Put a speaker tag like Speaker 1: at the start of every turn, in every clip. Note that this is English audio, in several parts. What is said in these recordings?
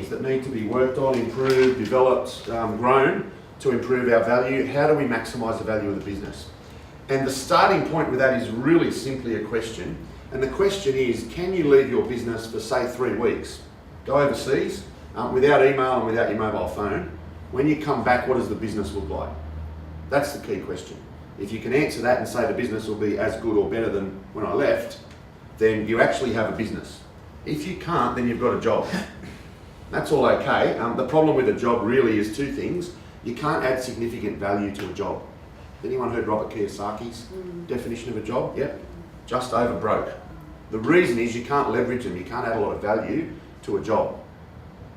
Speaker 1: things that need to be worked on, improved, developed, grown to improve our value. How do we maximise the value of the business? And the starting point with that is really simply a question. And the question is, can you leave your business for say 3 weeks, go overseas, without email and without your mobile phone? When you come back, what does the business look like? That's the key question. If you can answer that and say the business will be as good or better than when I left, then you actually have a business. If you can't, then you've got a job. That's all okay. The problem with a job really is two things. You can't add significant value to a job. Anyone heard Robert Kiyosaki's definition of a job? Yep. Just over broke. The reason is you can't leverage them. You can't add a lot of value to a job.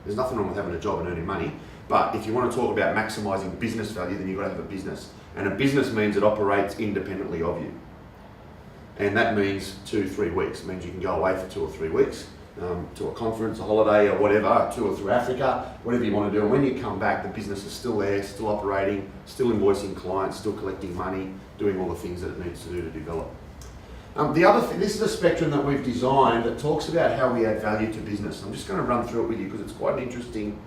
Speaker 1: There's nothing wrong with having a job and earning money. But if you want to talk about maximising business value, then you've got to have a business. And a business means it operates independently of you. And that means 2-3 weeks. It means you can go away for 2 or 3 weeks to a conference, a holiday or whatever, tour through Africa, whatever you want to do. And when you come back, the business is still there, still operating, still invoicing clients, still collecting money, doing all the things that it needs to do to develop. The other thing, this is a spectrum that we've designed that talks about how we add value to business. I'm just going to run through it with you because it's quite an interesting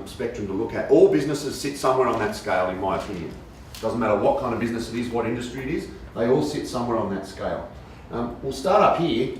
Speaker 1: spectrum to look at. All businesses sit somewhere on that scale, in my opinion. Doesn't matter what kind of business it is, what industry it is, they all sit somewhere on that scale. We'll start up here.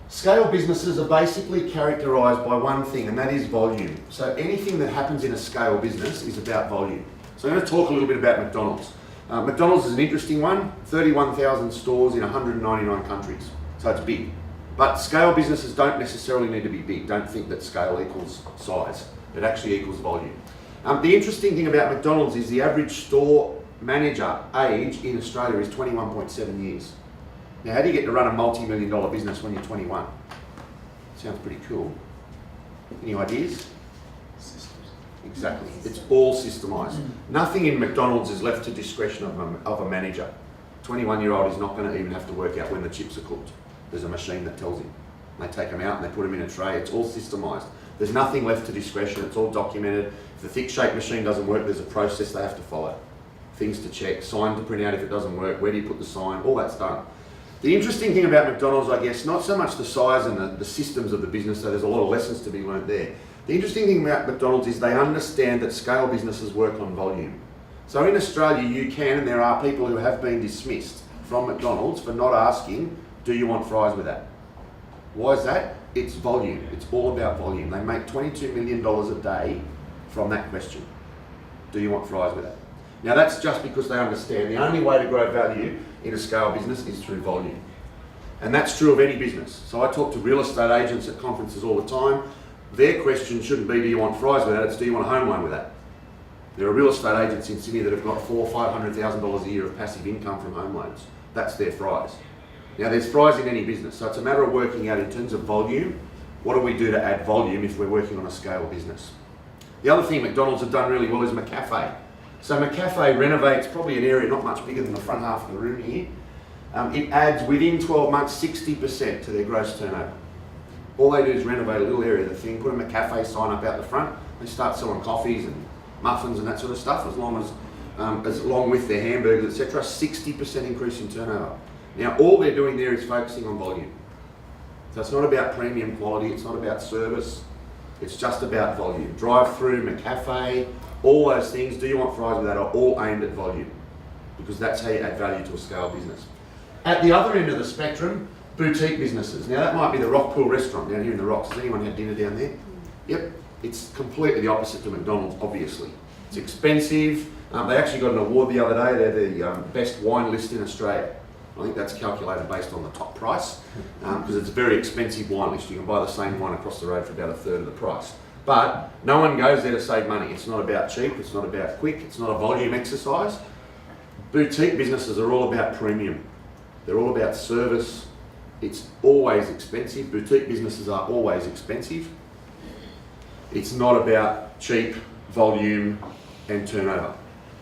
Speaker 1: Scale businesses are basically characterised by one thing, and that is volume. So anything that happens in a scale business is about volume. So I'm going to talk a little bit about McDonald's. McDonald's is an interesting one, 31,000 stores in 199 countries, so it's big. But scale businesses don't necessarily need to be big. Don't think that scale equals size. It actually equals volume. The interesting thing about McDonald's is the average store manager age in Australia is 21.7 years. Now, how do you get to run a multi-million-dollar business when you're 21? Sounds pretty cool. Any ideas?
Speaker 2: Systems.
Speaker 1: Exactly. It's all systemised. Nothing in McDonald's is left to discretion of a manager. 21-year-old is not going to even have to work out when the chips are cooked. There's a machine that tells him. They take them out and they put them in a tray. It's all systemised. There's nothing left to discretion. It's all documented. If the thick shake machine doesn't work, there's a process they have to follow. Things to check, sign to print out if it doesn't work, where do you put the sign, all that's done. The interesting thing about McDonald's, I guess, not so much the size and the systems of the business, so there's a lot of lessons to be learnt there. The interesting thing about McDonald's is they understand that scale businesses work on volume. So in Australia, you can, and there are people who have been dismissed from McDonald's for not asking, do you want fries with that? Why is that? It's volume. It's all about volume. They make $22 million a day from that question. Do you want fries with that? Now that's just because they understand the only way to grow value in a scale business is through volume. And that's true of any business. So I talk to real estate agents at conferences all the time. Their question shouldn't be, do you want fries with that? It's, do you want a home loan with that? There are real estate agents in Sydney that have got $400,000 or $500,000 a year of passive income from home loans. That's their fries. Now there's fries in any business. So it's a matter of working out in terms of volume, what do we do to add volume if we're working on a scale business? The other thing McDonald's have done really well is McCafe. So McCafe renovates probably an area not much bigger than the front half of the room here. It adds within 12 months 60% to their gross turnover. All they do is renovate a little area of the thing, put a McCafe sign up out the front. They start selling coffees and muffins and that sort of stuff, as along with their hamburgers, etc. 60% increase in turnover. Now all they're doing there is focusing on volume. So it's not about premium quality, it's not about service, it's just about volume. Drive-through, McCafe, all those things, do you want fries with that, are all aimed at volume, because that's how you add value to a scale business. At the other end of the spectrum, boutique businesses. Now that might be the Rockpool restaurant down here in the Rocks. Has anyone had dinner down there? Yep, it's completely the opposite to McDonald's, obviously. It's expensive. They actually got an award the other day. They're the best wine list in Australia. I think that's calculated based on the top price, because it's a very expensive wine list. You can buy the same wine across the road for about a third of the price. But no one goes there to save money. It's not about cheap, it's not about quick, it's not a volume exercise. Boutique businesses are all about premium. They're all about service. It's always expensive. Boutique businesses are always expensive. It's not about cheap, volume and turnover.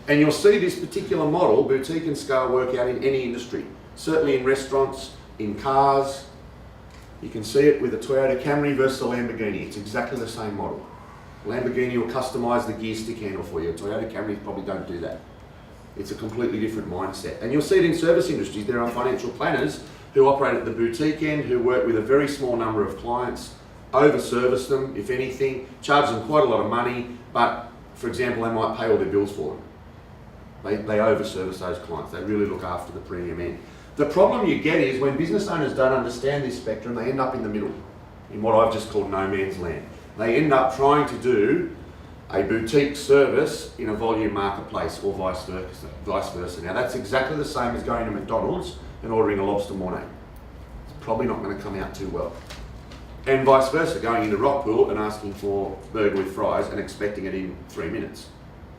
Speaker 1: And you'll see this particular model, boutique and scale, work out in any industry. Certainly in restaurants, in cars. You can see it with a Toyota Camry versus a Lamborghini. It's exactly the same model. Lamborghini will customise the gear stick handle for you. Toyota Camrys probably don't do that. It's a completely different mindset. And you'll see it in service industries. There are financial planners who operate at the boutique end, who work with a very small number of clients, over-service them, if anything, charge them quite a lot of money, but for example, they might pay all their bills for them. They over-service those clients. They really look after the premium end. The problem you get is when business owners don't understand this spectrum, they end up in the middle, in what I've just called no man's land. They end up trying to do a boutique service in a volume marketplace or vice versa. Now that's exactly the same as going to McDonald's and ordering a lobster mornay. It's probably not going to come out too well. And vice versa, going into Rockpool and asking for burger with fries and expecting it in 3 minutes.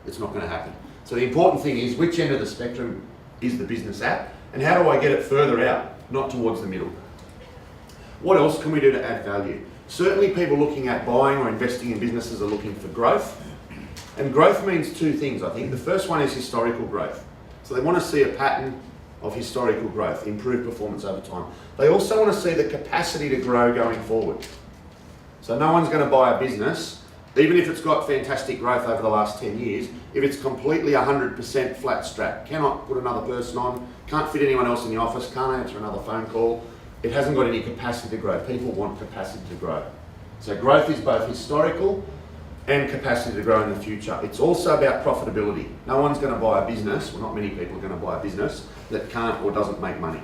Speaker 1: It's not going to happen. So the important thing is which end of the spectrum is the business at and how do I get it further out, not towards the middle. What else can we do to add value? Certainly people looking at buying or investing in businesses are looking for growth. And growth means two things, I think. The first one is historical growth. So they want to see a pattern of historical growth, improved performance over time. They also want to see the capacity to grow going forward. So no one's going to buy a business, even if it's got fantastic growth over the last 10 years, if it's completely 100% flat strap, cannot put another person on, can't fit anyone else in the office, can't answer another phone call, it hasn't got any capacity to grow. People want capacity to grow. So growth is both historical and capacity to grow in the future. It's also about profitability. No one's going to buy a business, well not many people are going to buy a business that can't or doesn't make money.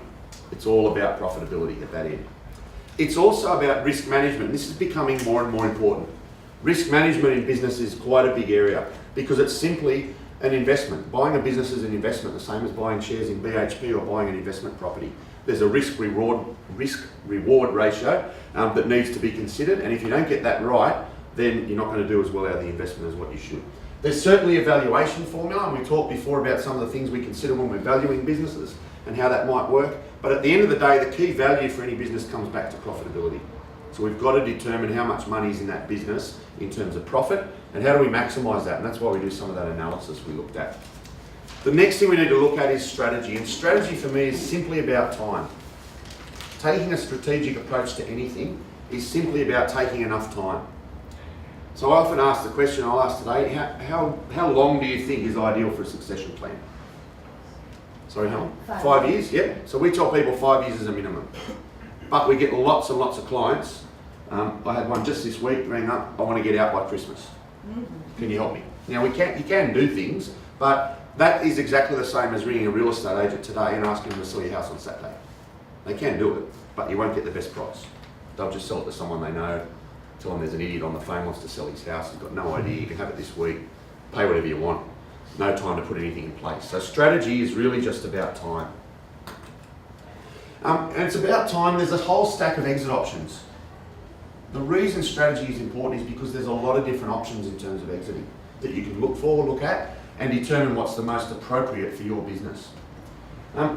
Speaker 1: It's all about profitability at that end. It's also about risk management. This is becoming more and more important. Risk management in business is quite a big area because it's simply an investment. Buying a business is an investment, the same as buying shares in BHP or buying an investment property. There's a risk-reward ratio that needs to be considered, and if you don't get that right, then you're not going to do as well out of the investment as what you should. There's certainly a valuation formula, and we talked before about some of the things we consider when we're valuing businesses and how that might work, but at the end of the day, the key value for any business comes back to profitability. So we've got to determine how much money is in that business in terms of profit, and how do we maximise that, and that's why we do some of that analysis we looked at. The next thing we need to look at is strategy, and strategy for me is simply about time. Taking a strategic approach to anything is simply about taking enough time. So I often ask the question, I'll ask today, how long do you think is ideal for a succession plan? Sorry, how long? 5 years, yeah. So we tell people 5 years is a minimum. But we get lots and lots of clients. I had one just this week ring up, I want to get out by Christmas. Can you help me? Now you can do things, but that is exactly the same as ringing a real estate agent today and asking them to sell your house on Saturday. They can do it, but you won't get the best price. They'll just sell it to someone they know, tell them there's an idiot on the phone wants to sell his house, he's got no idea, you can have it this week, pay whatever you want, no time to put anything in place. So strategy is really just about time. And it's about time, there's a whole stack of exit options. The reason strategy is important is because there's a lot of different options in terms of exiting that you can look at, and determine what's the most appropriate for your business.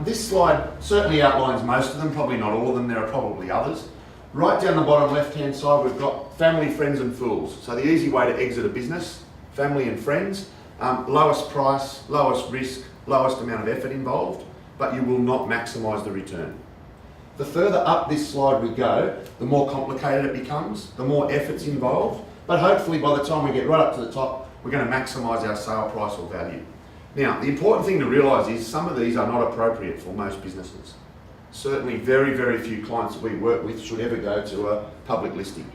Speaker 1: This slide certainly outlines most of them, probably not all of them, there are probably others. Right down the bottom left-hand side, we've got family, friends and fools. So the easy way to exit a business, family and friends, lowest price, lowest risk, lowest amount of effort involved, but you will not maximise the return. The further up this slide we go, the more complicated it becomes, the more effort's involved, but hopefully by the time we get right up to the top, we're going to maximise our sale price or value. Now, the important thing to realise is some of these are not appropriate for most businesses. Certainly very, very few clients that we work with should ever go to a public listing.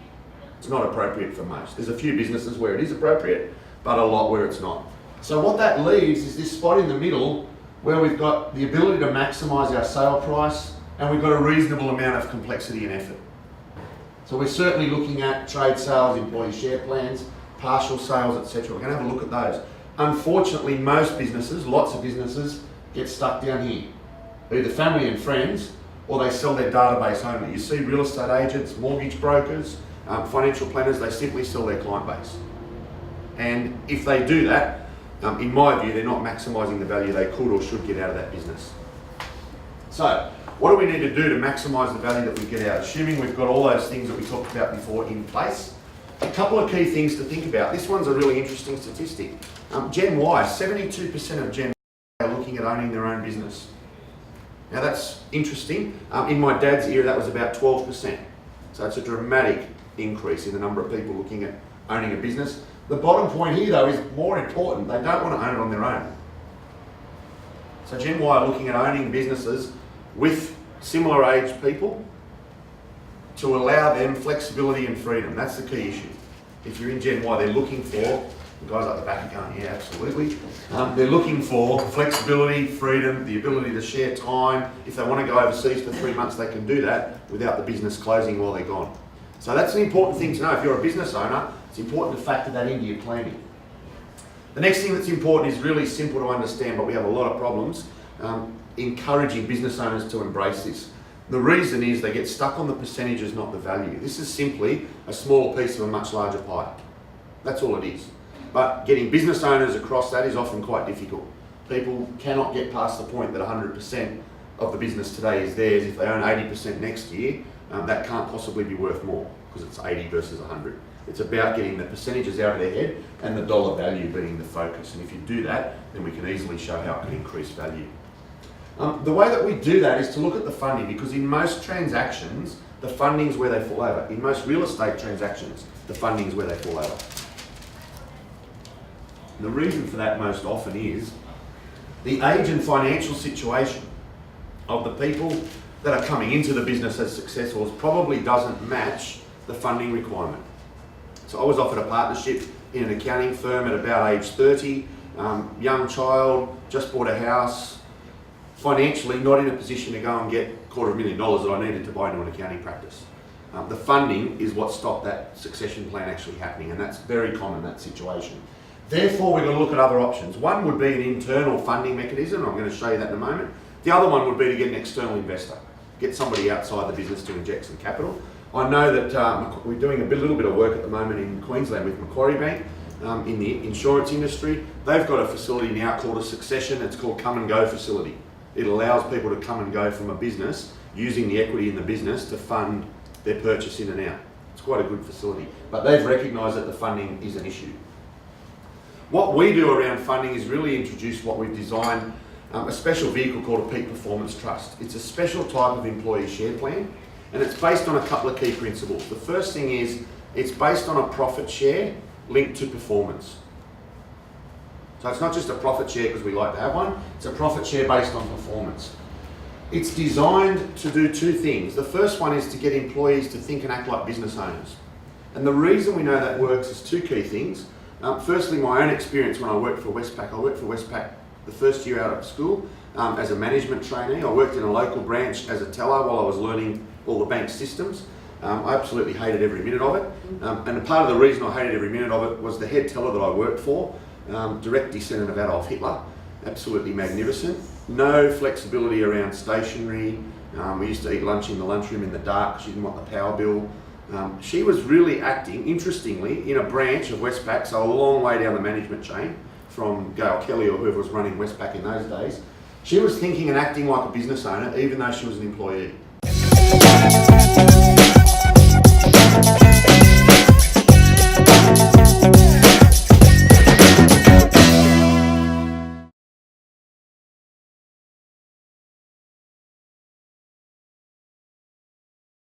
Speaker 1: It's not appropriate for most. There's a few businesses where it is appropriate, but a lot where it's not. So what that leaves is this spot in the middle where we've got the ability to maximise our sale price and we've got a reasonable amount of complexity and effort. So we're certainly looking at trade sales, employee share plans, partial sales, etc. We're going to have a look at those. Unfortunately, most businesses, lots of businesses, get stuck down here. Either family and friends, or they sell their database only. You see real estate agents, mortgage brokers, financial planners, they simply sell their client base. And if they do that, in my view, they're not maximising the value they could or should get out of that business. So, what do we need to do to maximise the value that we get out? Assuming we've got all those things that we talked about before in place, a couple of key things to think about. This one's a really interesting statistic. Gen Y, 72% of Gen Y are looking at owning their own business. Now that's interesting. In my dad's era, that was about 12%. So it's a dramatic increase in the number of people looking at owning a business. The bottom point here though is more important. They don't want to own it on their own. So Gen Y are looking at owning businesses with similar age people to allow them flexibility and freedom. That's the key issue. If you're in Gen Y, they're looking for, the guys up the back are going, yeah, absolutely. They're looking for flexibility, freedom, the ability to share time. If they want to go overseas for 3 months, they can do that without the business closing while they're gone. So that's an important thing to know. If you're a business owner, it's important to factor that into your planning. The next thing that's important is really simple to understand, but we have a lot of problems encouraging business owners to embrace this. The reason is they get stuck on the percentages, not the value. This is simply a small piece of a much larger pie. That's all it is. But getting business owners across that is often quite difficult. People cannot get past the point that 100% of the business today is theirs. If they own 80% next year, that can't possibly be worth more because it's 80 versus 100. It's about getting the percentages out of their head and the dollar value being the focus. And if you do that, then we can easily show how it can increase value. The way that we do that is to look at the funding, because in most transactions, the funding's where they fall over. In most real estate transactions, the funding's where they fall over. And the reason for that most often is the age and financial situation of the people that are coming into the business as successors probably doesn't match the funding requirement. So I was offered a partnership in an accounting firm at about age 30, young child, just bought a house, financially not in a position to go and get $250,000 that I needed to buy into an accounting practice. The funding is what stopped that succession plan actually happening, and that's very common, that situation. Therefore, we're going to look at other options. One would be an internal funding mechanism. I'm going to show you that in a moment. The other one would be to get an external investor, get somebody outside the business to inject some capital. I know that we're doing a little bit of work at the moment in Queensland with Macquarie Bank in the insurance industry. They've got a facility now called a succession. It's called Come and Go facility. It allows people to come and go from a business using the equity in the business to fund their purchase in and out. It's quite a good facility, but they've recognised that the funding is an issue. What we do around funding is really introduce what we've designed, a special vehicle called a Peak Performance Trust. It's a special type of employee share plan, and it's based on a couple of key principles. The first thing is it's based on a profit share linked to performance. So it's not just a profit share because we like to have one, it's a profit share based on performance. It's designed to do two things. The first one is to get employees to think and act like business owners. And the reason we know that works is two key things. Firstly, my own experience when I worked for Westpac. I worked for Westpac the first year out of school as a management trainee. I worked in a local branch as a teller while I was learning all the bank systems. I absolutely hated every minute of it. And a part of the reason I hated every minute of it was the head teller that I worked for, direct descendant of Adolf Hitler, absolutely magnificent. No flexibility around stationery. We used to eat lunch in the lunchroom in the dark because she didn't want the power bill. She was really acting, interestingly, in a branch of Westpac, so a long way down the management chain from Gail Kelly or whoever was running Westpac in those days. She was thinking and acting like a business owner, even though she was an employee.